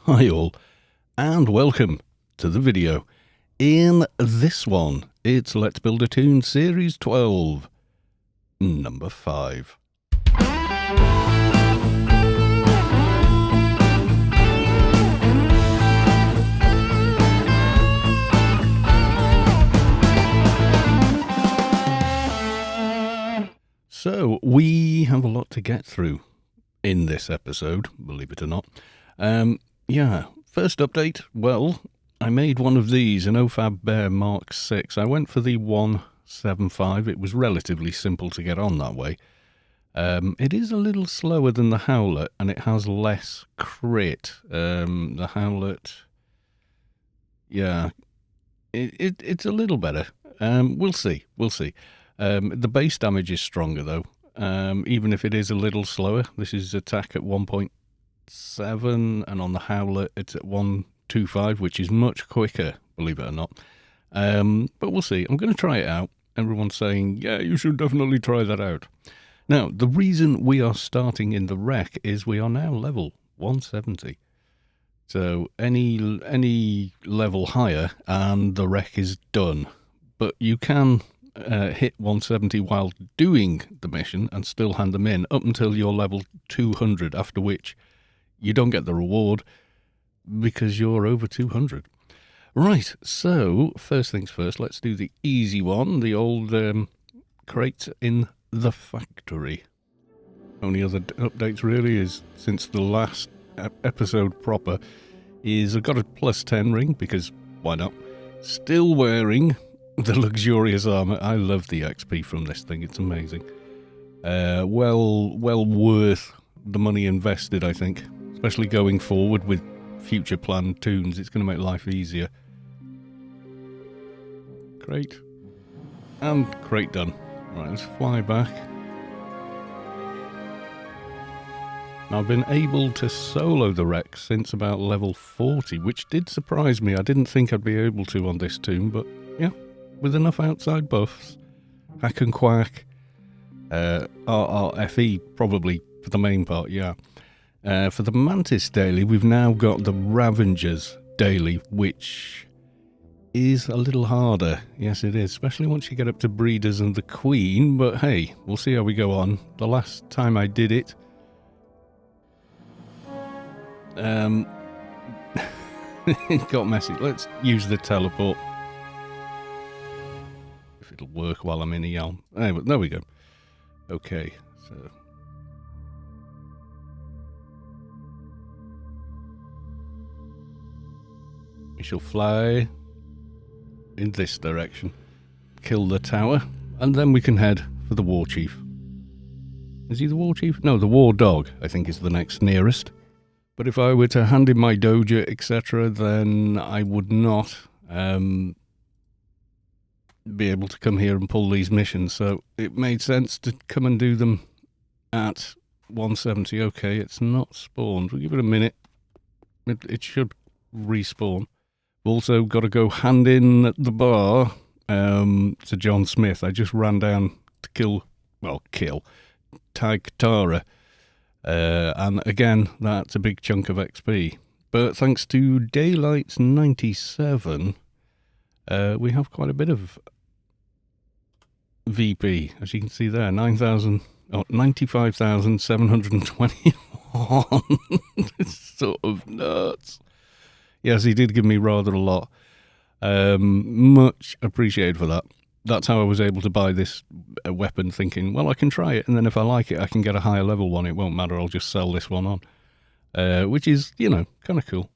Hi all, and welcome to the video. In this one, it's Let's Build a Toon Series 12, number 5. So, we have a lot to get through in this episode, believe it or not. First update, well, I made one of these, an OFAB Bear Mark 6. I went for the 175. It was relatively simple to get on that way. It is a little slower than the Howlet, and it has less crit. The Howlet, it's a little better. We'll see. The base damage is stronger, though. Even if it is a little slower. This is attack at 1.7, and on the Howlet it's at 1.25, which is much quicker, believe it or not. But we'll see. I'm going to try it out. Everyone's saying, yeah, you should definitely try that out. Now, the reason we are starting in the wreck is we are now level 170. So any level higher and the wreck is done. But you can hit 170 while doing the mission and still hand them in up until you're level 200, after which you don't get the reward because you're over 200. Right, so first things first, let's do the easy one, the old crate in the factory. Only other updates really is since the last episode proper is I've got a plus 10 ring because why not? Still wearing the luxurious armor. I love the XP from this thing. It's amazing. Well worth the money invested, I think. Especially going forward with future planned toons. It's going to make life easier. Great. And crate done. Right, let's fly back. Now, I've been able to solo the wreck since about level 40, which did surprise me. I didn't think I'd be able to on this toon, but yeah. With enough outside buffs, Hack and Quack, RRFE probably for the main part, yeah. For the Mantis daily, we've now got the Ravengers daily, which is a little harder. Yes, it is, especially once you get up to Breeders and the Queen, but hey, we'll see how we go on. The last time I did it, it got messy. Let's use the teleport. It'll work while I'm in a Yalm. Anyway, there we go. Okay, so we shall fly in this direction, kill the tower, and then we can head for the War Chief. Is he the War Chief? No, the War Dog, I think, is the next nearest. But if I were to hand in my Doja, etc., then I would not be able to come here and pull these missions, so it made sense to come and do them at 170. Okay, it's not spawned. We'll give it a minute. It should respawn. We've also got to go hand in at the bar to John Smith. I just ran down to tag Tara, and again, that's a big chunk of XP. But thanks to Daylight's 97, we have quite a bit of VP, as you can see there, 95,721. It's sort of nuts. Yes, he did give me rather a lot. Much appreciated for that. That's how I was able to buy this weapon, thinking, well, I can try it, and then if I like it, I can get a higher level one. It won't matter, I'll just sell this one on. Which is, kind of cool.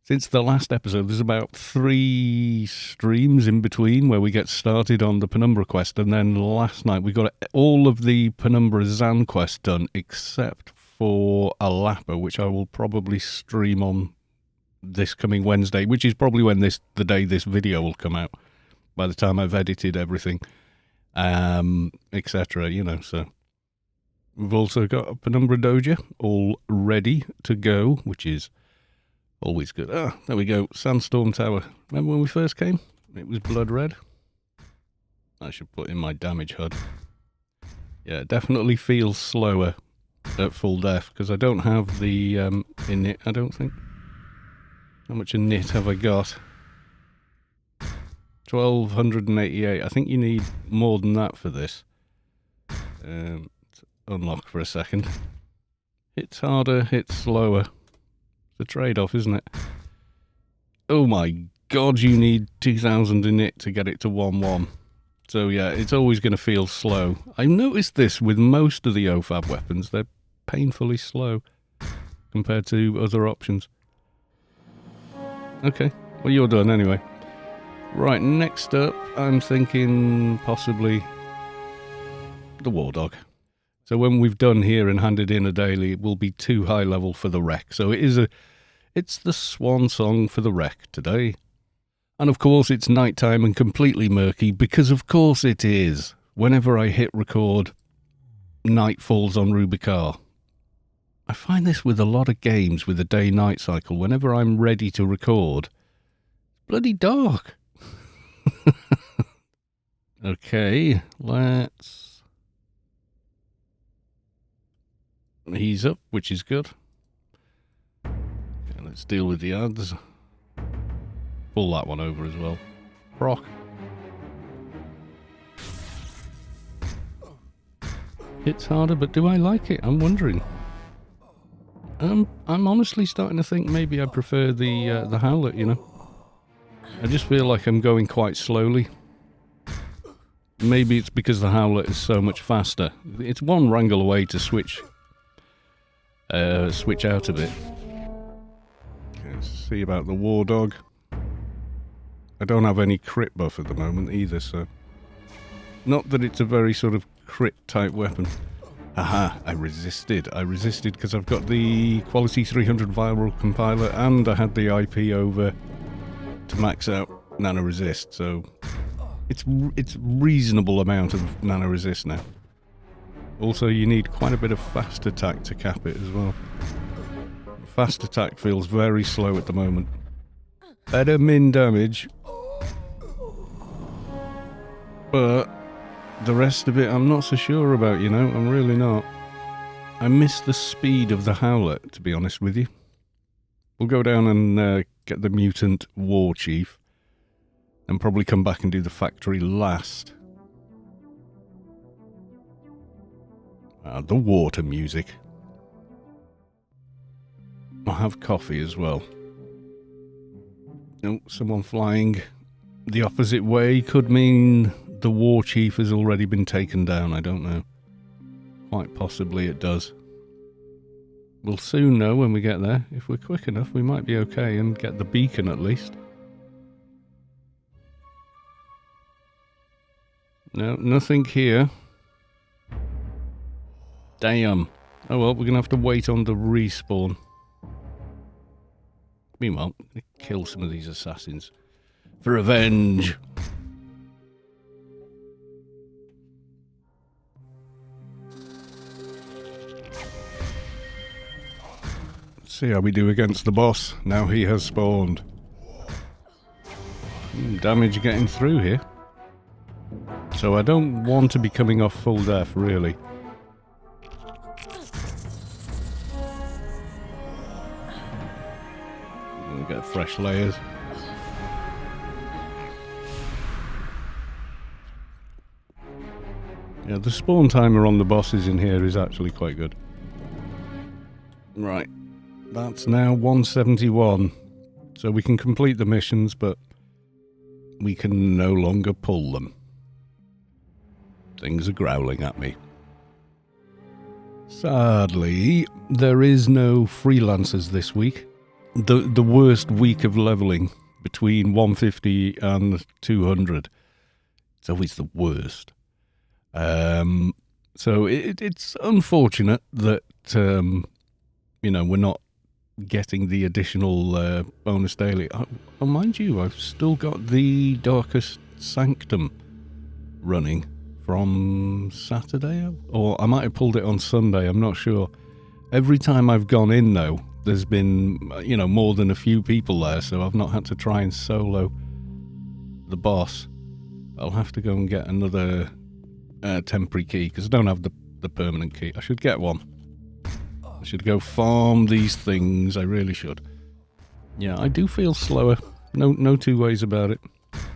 Since the last episode, there's about 3 streams in between where we get started on the Penumbra quest, and then last night we got all of the Penumbra Zan quest done except for Alapa, which I will probably stream on this coming Wednesday, which is probably when the day this video will come out, by the time I've edited everything, etc., so. We've also got a Penumbra Doja all ready to go, which is always good. Ah, there we go. Sandstorm Tower. Remember when we first came? It was blood red. I should put in my damage HUD. Yeah, it definitely feels slower at full def, because I don't have the in it, I don't think. How much a knit have I got? 1288. I think you need more than that for this. Unlock for a second. Hits harder, hits slower. It's a trade-off, isn't it? Oh my god, you need 2000 in it to get it to 1-1. So yeah, it's always going to feel slow. I've noticed this with most of the OFAB weapons. They're painfully slow compared to other options. Okay, well you're done anyway. Right, next up, I'm thinking possibly the War Dog. So when we've done here and handed in a daily, it will be too high level for the wreck. So it's the swan song for the wreck today. And of course it's nighttime and completely murky, because of course it is. Whenever I hit record, night falls on Rubicar. I find this with a lot of games with a day-night cycle. Whenever I'm ready to record, it's bloody dark. Okay, let's ease up, which is good. Okay, let's deal with the ads. Pull that one over as well. Proc. Hits harder, but do I like it? I'm wondering. I'm honestly starting to think maybe I prefer the Howlet, you know. I just feel like I'm going quite slowly. Maybe it's because the Howlet is so much faster. It's one wrangle away to switch out of it. Okay, let's see about the War Dog. I don't have any crit buff at the moment either, so... Not that it's a very sort of crit type weapon. Aha, I resisted because I've got the Quality 300 viral compiler and I had the IP over to max out nano resist, so it's reasonable amount of nano resist now. Also, you need quite a bit of fast attack to cap it as well. Fast attack feels very slow at the moment. Better min damage, but the rest of it I'm not so sure about, you know. I'm really not. I miss the speed of the Howlet, to be honest with you. We'll go down and get the Mutant War Chief and probably come back and do the factory last. The water music. I'll have coffee as well. Oh, someone flying the opposite way could mean the War Chief has already been taken down. I don't know. Quite possibly it does. We'll soon know when we get there. If we're quick enough, we might be okay and get the beacon at least. No, nothing here. Damn. Oh well, we're going to have to wait on the respawn. Meanwhile, I'm going to kill some of these assassins. For revenge! Let's see how we do against the boss, now he has spawned. Damage getting through here. So I don't want to be coming off full death, really. We'll get fresh layers. Yeah, the spawn timer on the bosses in here is actually quite good. Right, that's now 171. So we can complete the missions, but we can no longer pull them. Things are growling at me. Sadly, there is no freelancers this week. The worst week of leveling between 150 and 200. It's always the worst. So it's unfortunate that, you know, we're not getting the additional bonus daily. Oh, mind you, I've still got the Darkest Sanctum running from Saturday, or I might have pulled it on Sunday, I'm not sure. Every time I've gone in, though, there's been, you know, more than a few people there, so I've not had to try and solo the boss. I'll have to go and get another temporary key, because I don't have the permanent key. I should get one. I should go farm these things, I really should. Yeah, I do feel slower. No two ways about it.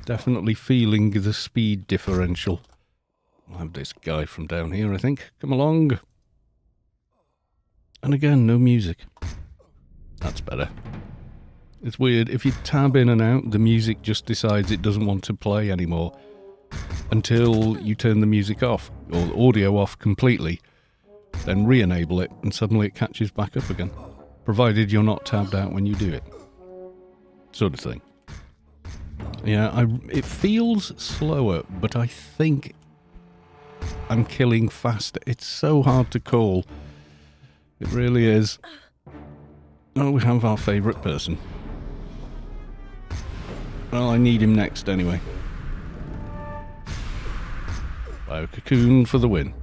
Definitely feeling the speed differential. I'll have this guy from down here, I think. Come along. And again, no music. That's better. It's weird. If you tab in and out, the music just decides it doesn't want to play anymore until you turn the music off, or audio off completely, then re-enable it, and suddenly it catches back up again, provided you're not tabbed out when you do it. Sort of thing. Yeah, it feels slower, but I think I'm killing faster. It's so hard to call. It really is. Oh, we have our favourite person. Well, I need him next anyway. Bio-cocoon for the win.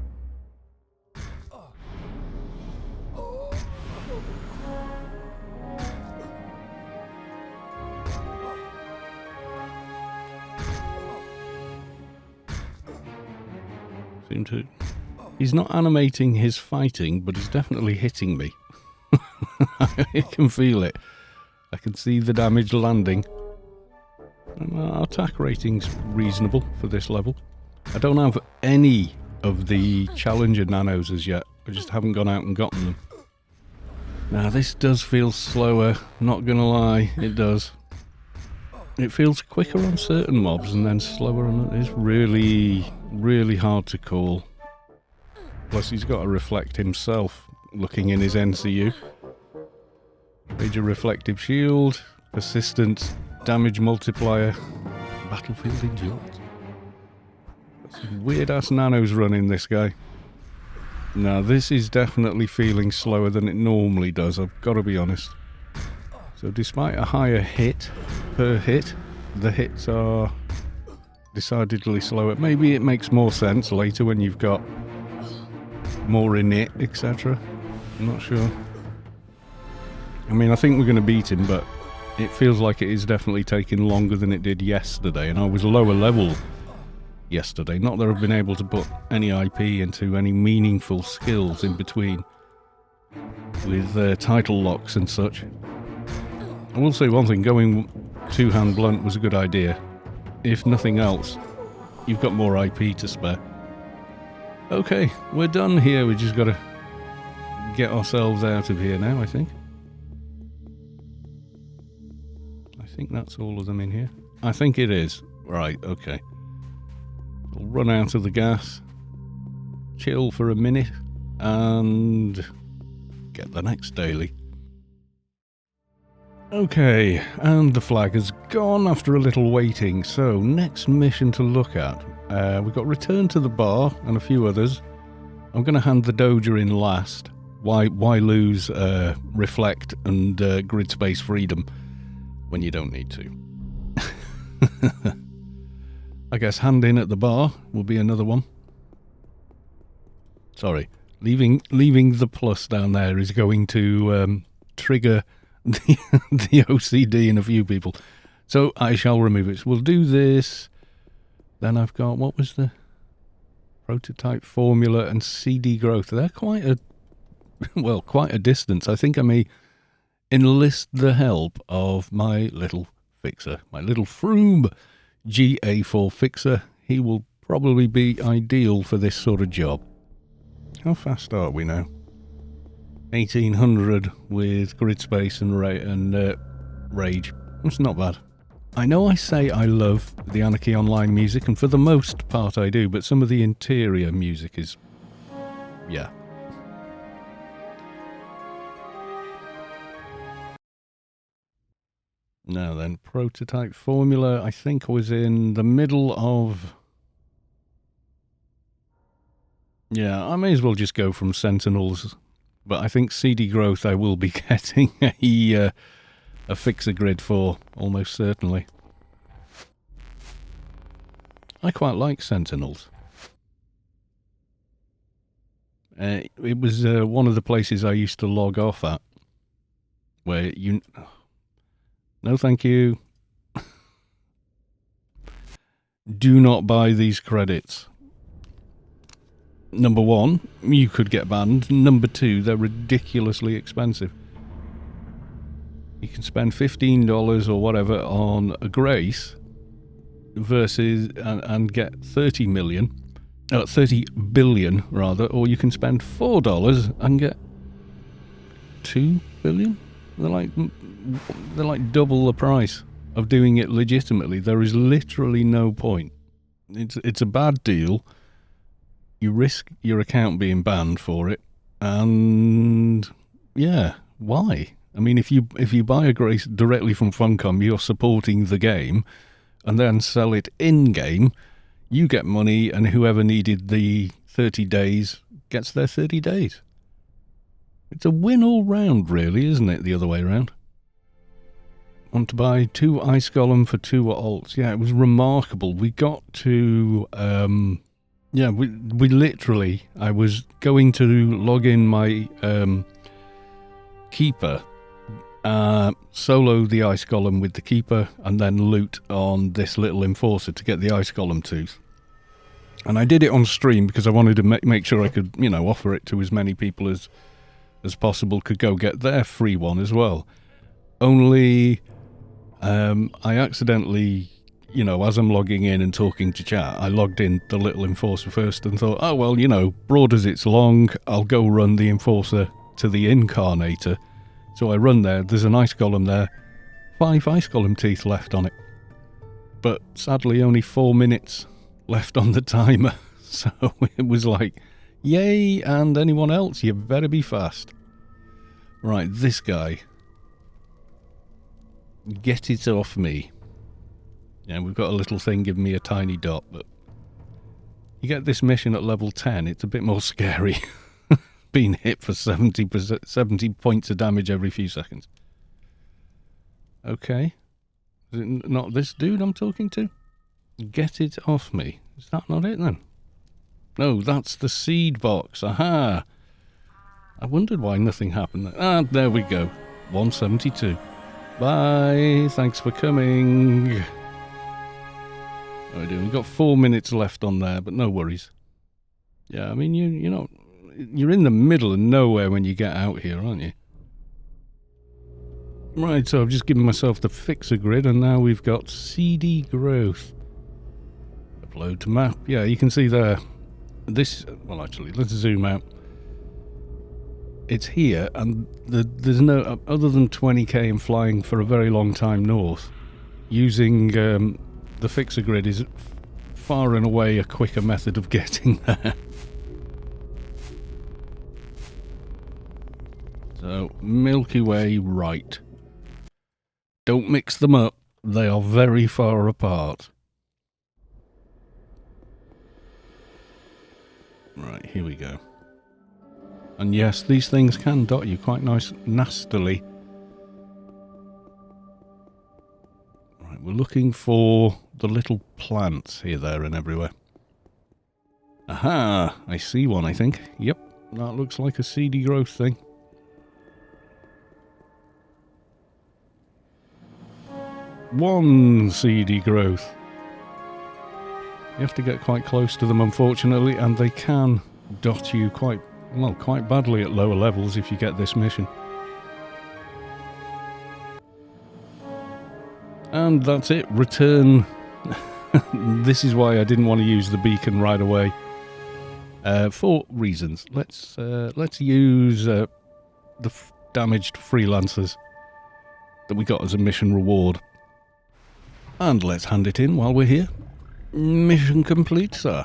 He's not animating his fighting, but he's definitely hitting me. I can feel it. I can see the damage landing. And our attack rating's reasonable for this level. I don't have any of the Challenger nanos as yet. I just haven't gone out and gotten them. Now this does feel slower, not gonna lie, it does. It feels quicker on certain mobs and then slower on others. It's really, really hard to call. Plus he's got to reflect himself, looking in his NCU. Major reflective shield, persistent damage multiplier, battlefield endurance. Got some weird ass nanos running this guy. Now this is definitely feeling slower than it normally does, I've got to be honest. So despite a higher hit per hit, the hits are decidedly slower. Maybe it makes more sense later when you've got more in it, etc. I'm not sure. I mean, I think we're going to beat him, but it feels like it is definitely taking longer than it did yesterday, and I was lower level yesterday. Not that I've been able to put any IP into any meaningful skills in between with title locks and such. I will say one thing, going two-hand blunt was a good idea. If nothing else, you've got more IP to spare. Okay, we're done here. We just got to get ourselves out of here now, I think. I think that's all of them in here. I think it is. Right, okay. We'll run out of the gas, chill for a minute, and get the next daily. Okay, and the flag has gone after a little waiting, so next mission to look at. We've got Return to the Bar and a few others. I'm going to hand the Doja in last. Why lose Reflect and Grid Space Freedom when you don't need to? I guess hand in at the bar will be another one. Sorry, leaving the plus down there is going to trigger the OCD in a few people. So I shall remove it. So we'll do this. Then I've got, what was the prototype formula and CD growth? They're quite a distance. I think I may enlist the help of my little fixer, my little Froome GA4 fixer. He will probably be ideal for this sort of job. How fast are we now? 1800 with grid space and rage. That's not bad. I know I say I love the Anarchy Online music, and for the most part I do, but some of the interior music is... yeah. Now then, prototype formula, I think was in the middle of... yeah, I may as well just go from Sentinels, but I think CD growth I will be getting a fixer grid for, almost certainly. I quite like Sentinels. It was one of the places I used to log off at, where you... no thank you. Do not buy these credits. Number one, you could get banned. Number two, they're ridiculously expensive. You can spend $15 or whatever on a Grace versus and get 30 billion rather, or you can spend $4 and get 2 billion. They're like double the price of doing it legitimately. There is literally no point. It's a bad deal. You risk your account being banned for it, and yeah, why? I mean, if you buy a Grace directly from Funcom, you're supporting the game, and then sell it in game. You get money, and whoever needed the 30 days gets their 30 days. It's a win all round, really, isn't it? The other way around. Want to buy 2 Ice Golem for 2 alts. Yeah, it was remarkable. We got to... we literally... I was going to log in my Keeper... solo the Ice Golem with the Keeper, and then loot on this little Enforcer to get the Ice Golem tooth. And I did it on stream because I wanted to make sure I could, offer it to as many people as possible could go get their free one as well. Only I accidentally, as I'm logging in and talking to chat, I logged in the little Enforcer first and thought, oh well, broad as it's long, I'll go run the Enforcer to the Incarnator. So I run there, there's an Ice Golem there, 5 Ice Golem teeth left on it. But sadly only 4 minutes left on the timer. So it was like, yay, and anyone else, you better be fast. Right, this guy. Get it off me. Yeah, we've got a little thing giving me a tiny dot, but you get this mission at level 10, it's a bit more scary. Being hit for 70 points of damage every few seconds. Okay. Is it not this dude I'm talking to? Get it off me. Is that not it then? No, that's the seed box. Aha! I wondered why nothing happened. Ah, there we go. 172. Bye. Thanks for coming. Oh, we've got 4 minutes left on there, but no worries. Yeah, I mean, you're in the middle of nowhere when you get out here, aren't you? Right, so I've just given myself the fixer grid, and now we've got CD growth. Upload to map. Yeah, you can see there. Well, actually, let's zoom out. It's here, and there's no, other than 20k and flying for a very long time north, using the fixer grid is far and away a quicker method of getting there. So, Milky Way right. Don't mix them up. They are very far apart. Right, here we go. And yes, these things can dot you quite nastily. Right, we're looking for the little plants here, there, and everywhere. Aha! I see one, I think. Yep, that looks like a CD growth thing. One CD growth. You have to get quite close to them, unfortunately, and they can dot you quite badly at lower levels if you get this mission. And that's it. Return. This is why I didn't want to use the beacon right away. For reasons. Let's use the damaged freelancers that we got as a mission reward. And let's hand it in while we're here. Mission complete, sir.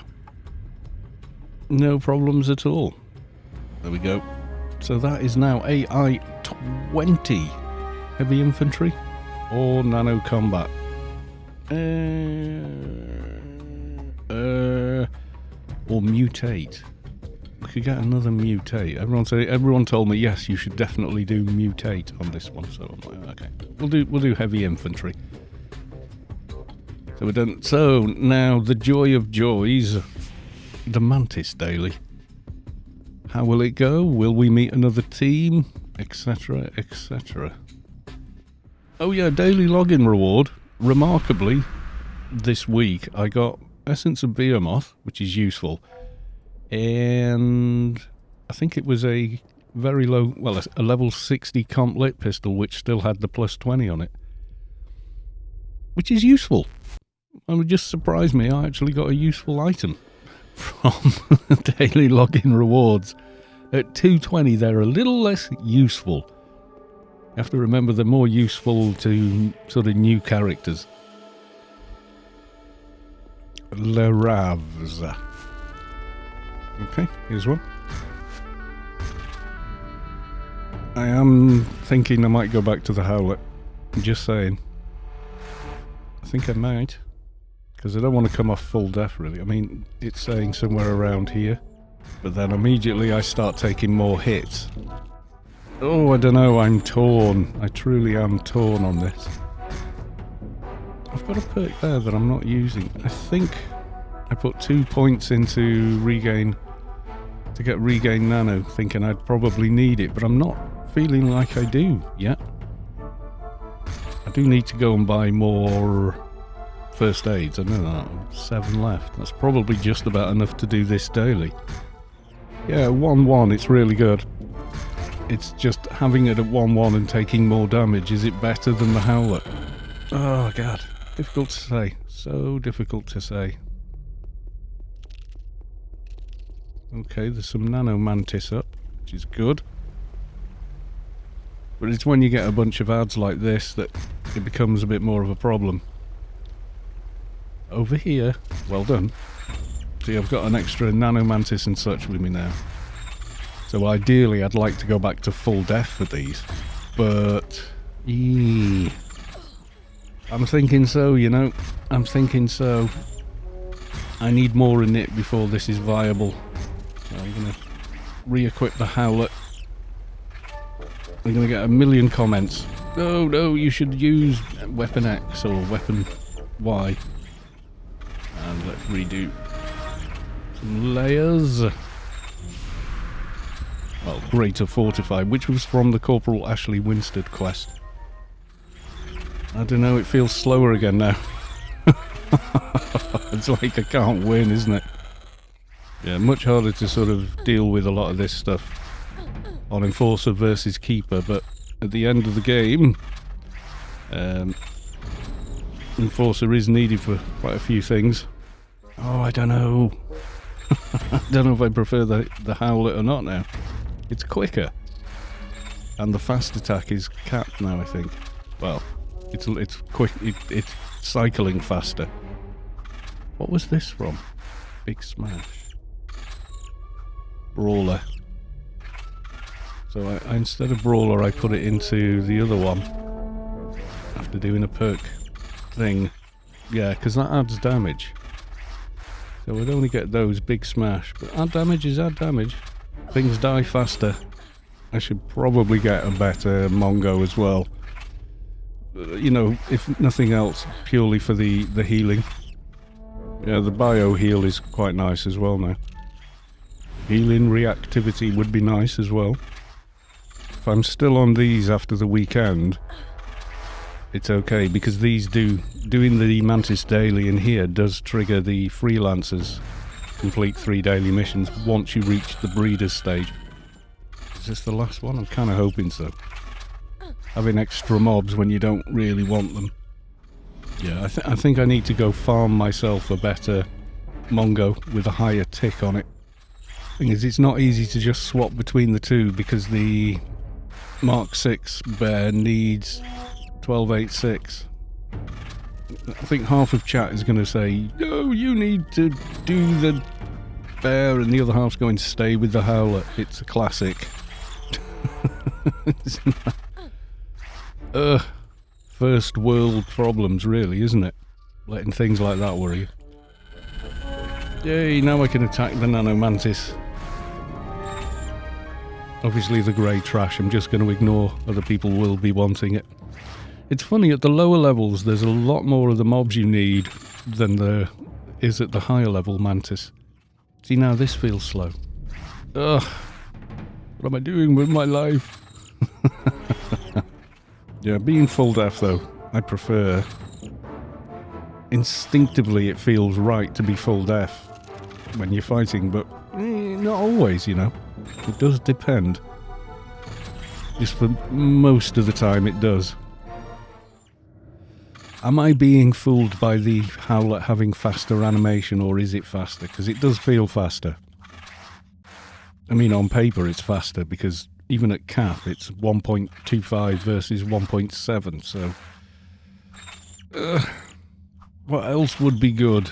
No problems at all. There we go. So that is now AI 20 heavy infantry or nano combat. Or mutate. We could get another mutate. Everyone told me yes, you should definitely do mutate on this one. So I'm like, okay, we'll do heavy infantry. So we're done. So now the joy of joys, the Mantis Daily. How will it go? Will we meet another team? Etc. etc. Oh yeah, daily login reward. Remarkably, this week I got Essence of Behemoth, which is useful, and I think it was a very low, well, a level 60 comp lit pistol, which still had the plus 20 on it. Which is useful. It would just surprise me. I actually got a useful item from daily login rewards. At 220, they're a little less useful. You have to remember they're more useful to sort of new characters. Le Raves. Okay, here's one. I am thinking I might go back to the Howlet. I'm just saying. I think I might. Because I don't want to come off full death, really. I mean, it's saying somewhere around here. But then immediately I start taking more hits. Oh, I don't know. I'm torn. I truly am torn on this. I've got a perk there that I'm not using. I think I put 2 points into regain to get regain nano, thinking I'd probably need it, but I'm not feeling like I do yet. I do need to go and buy more first aids. I know that. 7 left. That's probably just about enough to do this daily. Yeah, 1-1, it's really good. It's just having it at 1-1 and taking more damage. Is it better than the Howlet? Oh, God. Difficult to say. So difficult to say. Okay, there's some Nano Mantis up, which is good. But it's when you get a bunch of ads like this that it becomes a bit more of a problem. Over here, well done. See, I've got an extra Nano Mantis and such with me now. So ideally, I'd like to go back to full death for these. But... I'm thinking so, you know. I'm thinking so. I need more in it before this is viable. So I'm going to re-equip the Howlet. I'm going to get a million comments. No, no, you should use Weapon X or Weapon Y. And let's redo some layers. Well, Greater Fortify, which was from the Corporal Ashley Winstead quest. I don't know, it feels slower again now. It's like I can't win, isn't it? Yeah, much harder to sort of deal with a lot of this stuff on Enforcer versus Keeper, but at the end of the game, Enforcer is needed for quite a few things. Oh, I don't know. I don't know if I prefer the Howlet or not now. It's quicker. And the fast attack is capped now, I think. Well, it's quick. It's cycling faster. What was this from? Big Smash. Brawler. So I instead of Brawler, I put it into the other one. After doing a perk thing. Yeah, because that adds damage. So we'd only get those Big Smash. But add damage is add damage. Things die faster. I should probably get a better Mongo as well. You know, if nothing else, purely for the healing. Yeah, the bio heal is quite nice as well now. Healing reactivity would be nice as well. If I'm still on these after the weekend, it's okay, because these doing the Mantis daily in here does trigger the freelancers complete 3 daily missions once you reach the breeders stage. Is this the last one? I'm kind of hoping so. Having extra mobs when you don't really want them. Yeah, I think I need to go farm myself a better Mongo with a higher tick on it. Thing is, it's not easy to just swap between the two because the Mark 6 bear needs 1286. I think half of chat is going to say, no, you need to do the bear, and the other half's going to stay with the Howler. It's a classic. First world problems, really, isn't it? Letting things like that worry you. Yay, now I can attack the Nano Mantis. Obviously the grey trash, I'm just going to ignore. Other people will be wanting it. It's funny, at the lower levels there's a lot more of the mobs you need than there is at the higher level Mantis. See, now this feels slow. Ugh. What am I doing with my life? Yeah, being full death though, I prefer. Instinctively it feels right to be full death when you're fighting, but not always, you know. It does depend. Just for most of the time it does. Am I being fooled by the Howlet having faster animation, or is it faster? Because it does feel faster. I mean, on paper it's faster, because even at cap it's 1.25 versus 1.7, so... what else would be good?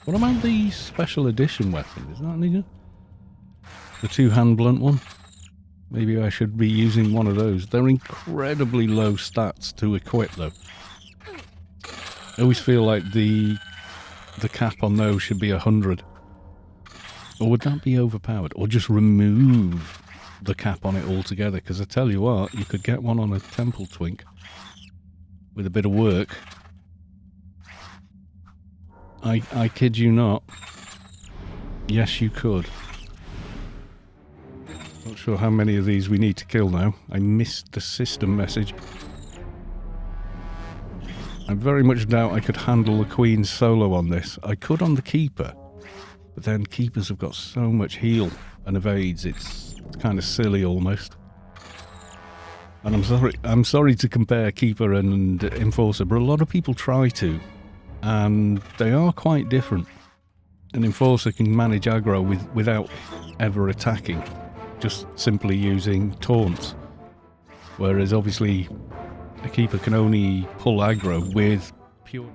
What about the special edition weapon? Is that any good? The two-hand blunt one? Maybe I should be using one of those. They're incredibly low stats to equip, though. I always feel like the cap on those should be 100. Or would that be overpowered? Or just remove the cap on it altogether? Because I tell you what, you could get one on a temple twink with a bit of work. I kid you not. Yes, you could. Not sure how many of these we need to kill now. I missed the system message. I very much doubt I could handle the Queen solo on this. I could on the Keeper, but then Keepers have got so much heal and evades, it's kind of silly almost. And I'm sorry to compare Keeper and Enforcer, but a lot of people try to, and they are quite different. An Enforcer can manage aggro without ever attacking, just simply using taunts, whereas obviously a Keeper can only pull aggro with pure...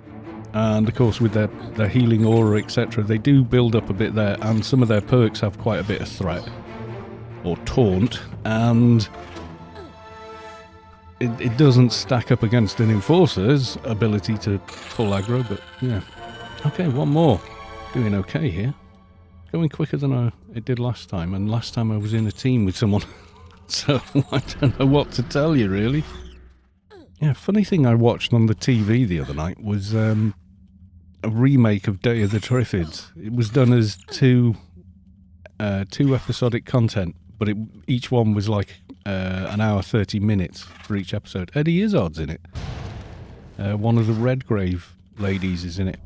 And of course with their healing aura, etc., they do build up a bit there, and some of their perks have quite a bit of threat or taunt, and it doesn't stack up against an Enforcer's ability to pull aggro, but yeah. Okay, one more. Doing okay here. Going quicker than it did last time, and last time I was in a team with someone, so I don't know what to tell you, really. Yeah, funny thing I watched on the TV the other night was a remake of Day of the Triffids. It was done as two episodic content, but each one was like an hour 30 minutes for each episode. Eddie Izzard's in it. One of the Redgrave ladies is in it.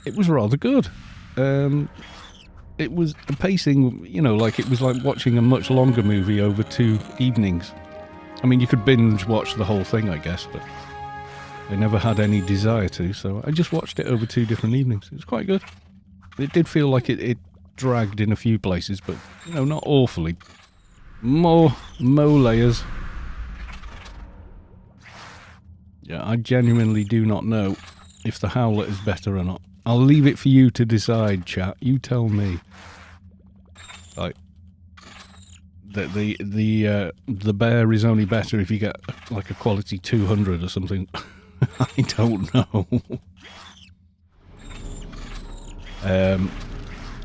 It was rather good. It was the pacing, you know, like it was like watching a much longer movie over 2 evenings. I mean, you could binge watch the whole thing, I guess, but I never had any desire to, so I just watched it over 2 different evenings. It was quite good. It did feel like it dragged in a few places, but, you know, not awfully. More layers. Yeah, I genuinely do not know if the Howlet is better or not. I'll leave it for you to decide, chat. You tell me. Like, the bear is only better if you get like a quality 200 or something. I don't know.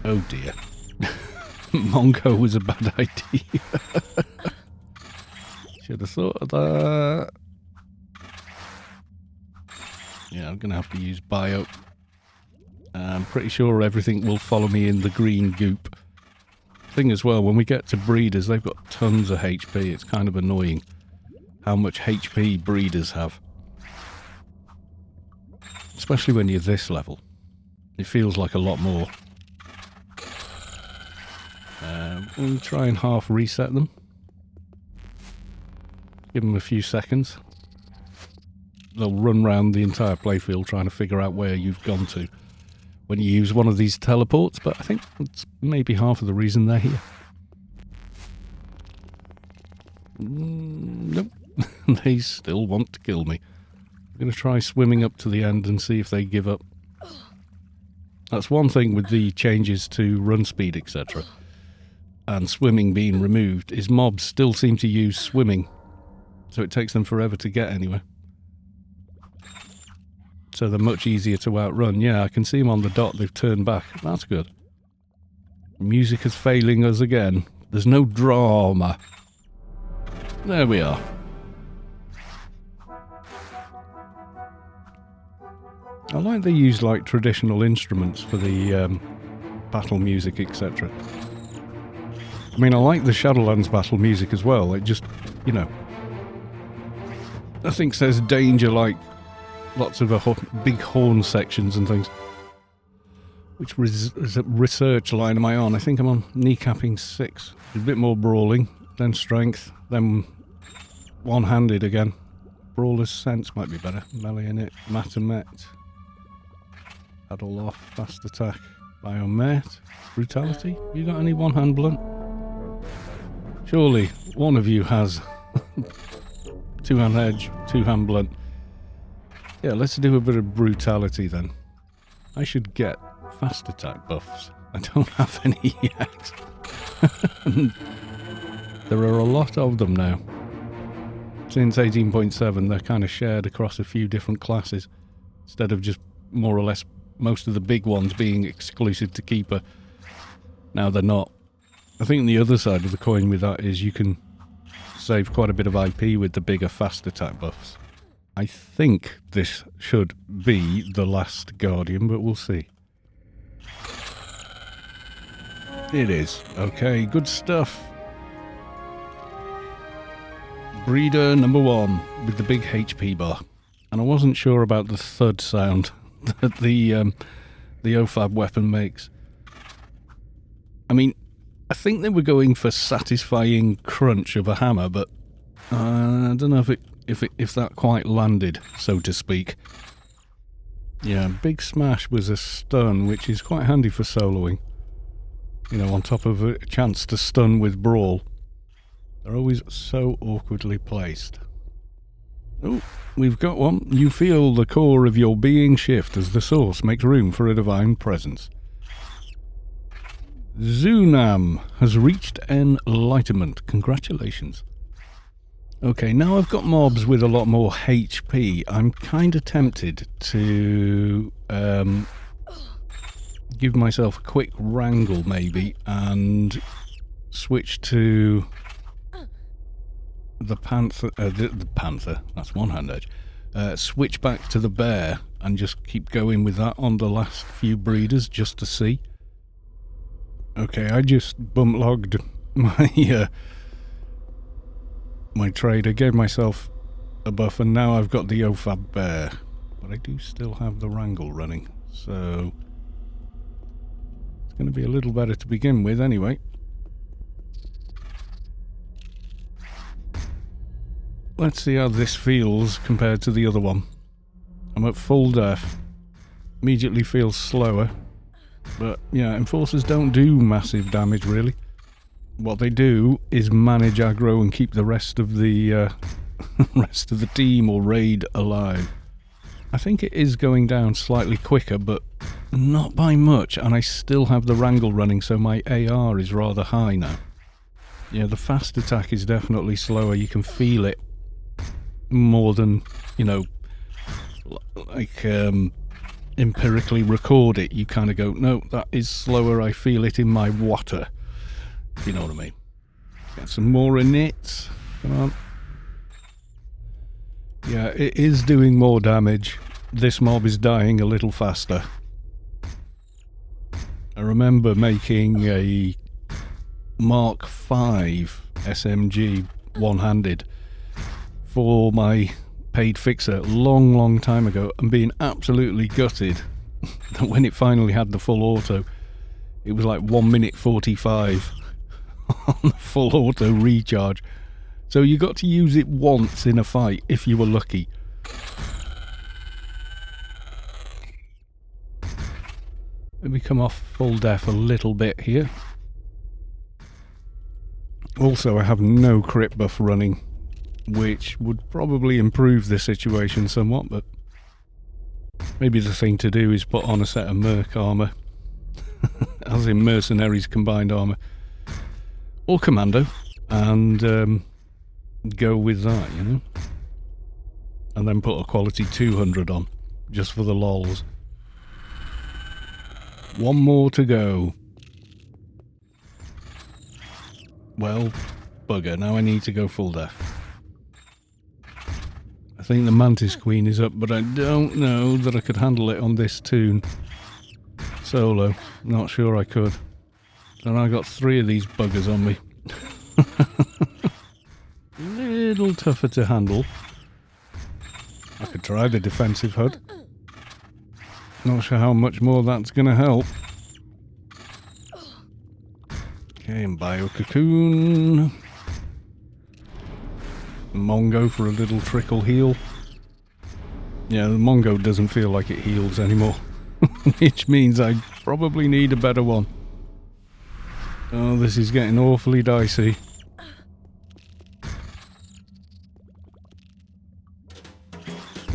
Oh dear. Mongo was a bad idea. Should have thought of that. Yeah, I'm gonna have to use bio. I'm pretty sure everything will follow me in the green goop. Thing as well, when we get to breeders, they've got tons of HP. It's kind of annoying how much HP breeders have. Especially when you're this level. It feels like a lot more. We'll try and half reset them. Give them a few seconds. They'll run around the entire playfield trying to figure out where you've gone to when you use one of these teleports, but I think that's maybe half of the reason they're here. Nope. They still want to kill me. I'm going to try swimming up to the end and see if they give up. That's one thing with the changes to run speed, etc. and swimming being removed, is mobs still seem to use swimming, so it takes them forever to get anywhere. So they're much easier to outrun. Yeah, I can see them on the dot. They've turned back. That's good. Music is failing us again. There's no drama. There we are. I like they use like traditional instruments for the battle music, etc. I mean, I like the Shadowlands battle music as well. It just, you know, nothing says danger like lots of big horn sections and things. Which research line am I on? I think I'm on kneecapping 6. A bit more brawling, then strength, then one-handed again. Brawler's sense might be better. Melee in it. Matamet. Paddle off. Fast attack. Biomet. Brutality. You got any one-hand blunt? Surely one of you has two-hand edge, two-hand blunt. Yeah, let's do a bit of brutality then. I should get fast attack buffs. I don't have any yet. There are a lot of them now. Since 18.7, they're kind of shared across a few different classes, instead of just more or less most of the big ones being exclusive to Keeper. Now they're not. I think the other side of the coin with that is you can save quite a bit of IP with the bigger fast attack buffs. I think this should be the last Guardian, but we'll see. It is. Okay, good stuff. Breeder number 1 with the big HP bar. And I wasn't sure about the thud sound that the OFAB weapon makes. I mean, I think they were going for satisfying crunch of a hammer, but I don't know if that quite landed, so to speak. Yeah, Big Smash was a stun, which is quite handy for soloing. You know, on top of a chance to stun with Brawl. They're always so awkwardly placed. Oh, we've got one. You feel the core of your being shift as the source makes room for a divine presence. Zunam has reached enlightenment. Congratulations. Okay, now I've got mobs with a lot more HP. I'm kind of tempted to give myself a quick wrangle maybe and switch to the Panther, the Panther, that's one-hand edge, switch back to the Bear and just keep going with that on the last few breeders just to see. Okay, I just bump logged my my trader, gave myself a buff, and now I've got the OFAB Bear. But I do still have the wrangle running, so it's going to be a little better to begin with anyway. Let's see how this feels compared to the other one. I'm at full def. Immediately feels slower. But yeah, enforcers don't do massive damage really. What they do is manage aggro and keep the rest of the rest of the team or raid alive. I think it is going down slightly quicker, but not by much, and I still have the wrangle running, so my AR is rather high now. Yeah, the fast attack is definitely slower. You can feel it more than, you know, like empirically record it. You kind of go, no, that is slower. I feel it in my water. If you know what I mean. Get some more in it. Come on. Yeah, it is doing more damage. This mob is dying a little faster. I remember making a Mark V SMG one-handed for my paid fixer long time ago and being absolutely gutted that when it finally had the full auto, it was like 1 minute 45 on the full auto recharge. So you got to use it once in a fight if you were lucky. Let me come off full def a little bit here. Also, I have no crit buff running, which would probably improve the situation somewhat, but maybe the thing to do is put on a set of merc armour, as in mercenaries combined armour, or commando, and go with that, you know, and then put a quality 200 on, just for the lols. One more to go. Well, bugger, now I need to go full def. I think the Mantis Queen is up, but I don't know that I could handle it on this tune. Solo. Not sure I could. And I got 3 of these buggers on me. Little tougher to handle. I could try the defensive HUD. Not sure how much more that's going to help. Okay, and Bio Cocoon. Mongo for a little trickle heal. Yeah, the Mongo doesn't feel like it heals anymore. Which means I probably need a better one. Oh, this is getting awfully dicey.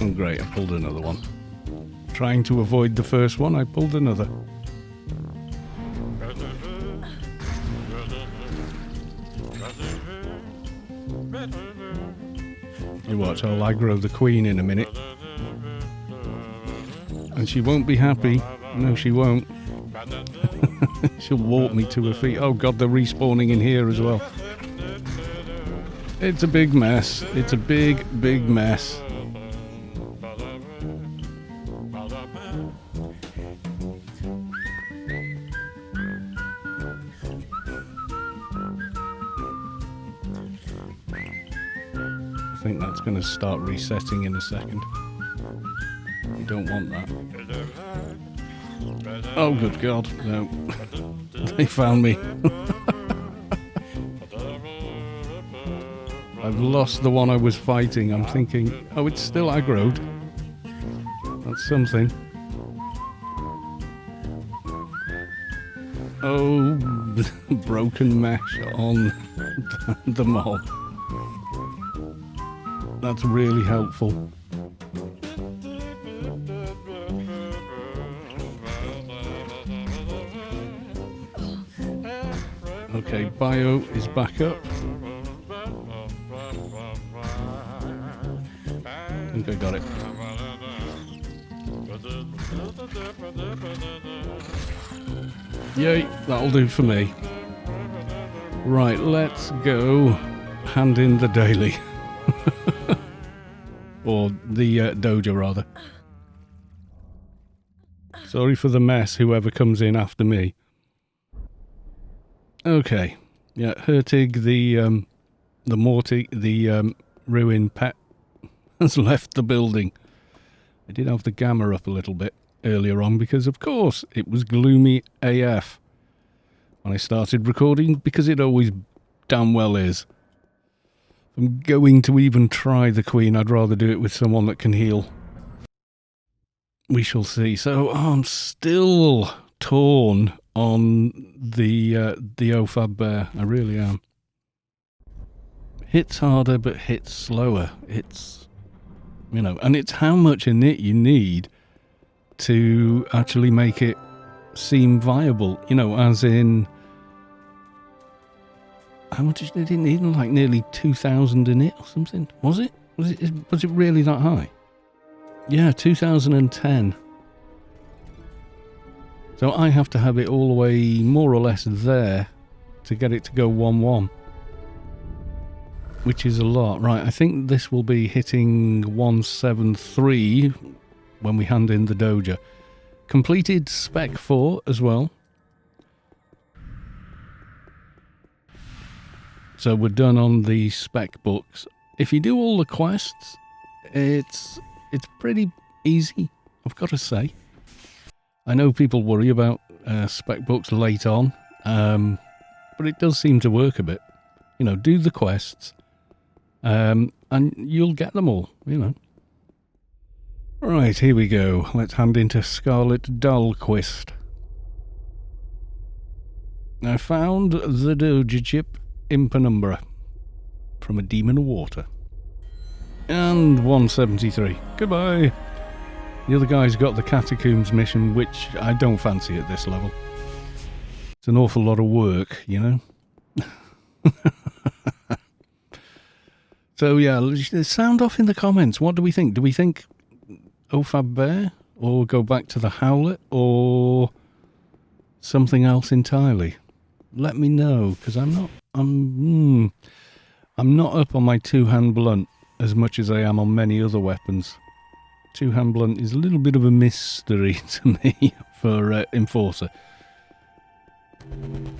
Oh great, I pulled another one. Trying to avoid the first one, I pulled another. You watch, I'll aggro the queen in a minute. And she won't be happy. No, she won't. She'll walk me to her feet. Oh god, they're respawning in here as well. It's a big mess. It's a big, big mess. I think that's going to start resetting in a second. You don't want that. Oh, good God, no. They found me. I've lost the one I was fighting. I'm thinking, oh, it's still aggroed. That's something. Oh, broken mesh on the mob. That's really helpful. Okay, Bio is back up. I think I got it. Yay, that'll do for me. Right, let's go hand in the daily. Or the dojo, rather. Sorry for the mess, whoever comes in after me. Okay. Yeah, Hertig, the Morty, the ruin pet, has left the building. I did have the gamma up a little bit earlier on because, of course, it was gloomy AF when I started recording, because it always damn well is. If I'm going to even try the Queen, I'd rather do it with someone that can heal. We shall see. So I'm still torn on the OFAB bear. I really am. Hits harder, but hits slower. It's, you know, and it's how much init you need to actually make it seem viable. You know, as in, how much did it need? Like nearly 2,000 in it or something? Was it? Was it really that high? Yeah, 2010. So I have to have it all the way more or less there to get it to go 1-1. Which is a lot. Right, I think this will be hitting 173 when we hand in the doja. Completed Spec 4 as well. So we're done on the spec books. If you do all the quests, it's pretty easy, I've got to say. I know people worry about spec books late on, but it does seem to work a bit. You know, do the quests, and you'll get them all, you know. Right, here we go. Let's hand into Scarlet Dahlquist. I found the doja chip in Penumbra from a demon of water. And 173. Goodbye. The other guy's got the Catacombs mission, which I don't fancy at this level. It's an awful lot of work, you know. So yeah, sound off in the comments. What do we think? Do we think OFAB Bear, or go back to the Howlet, or something else entirely? Let me know, because I'm not up on my two-hand blunt as much as I am on many other weapons. Two-hand blunt is a little bit of a mystery to me for Enforcer.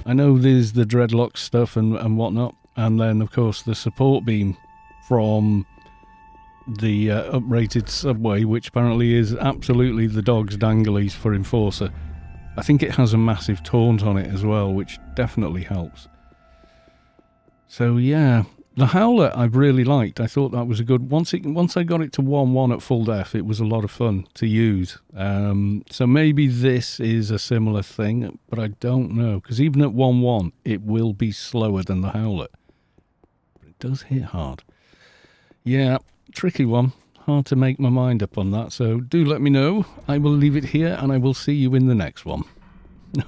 I know there's the dreadlock stuff and whatnot, and then of course the support beam from the uprated subway, which apparently is absolutely the dog's danglies for Enforcer. I think it has a massive taunt on it as well, which definitely helps. So yeah, the Howler I've really liked. I thought that was a good... Once I got it to 1-1 at full def, it was a lot of fun to use. So maybe this is a similar thing, but I don't know. Because even at 1-1, it will be slower than the Howler. But it does hit hard. Yeah, tricky one. Hard to make my mind up on that. So do let me know. I will leave it here, and I will see you in the next one.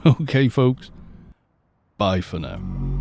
Okay, folks. Bye for now.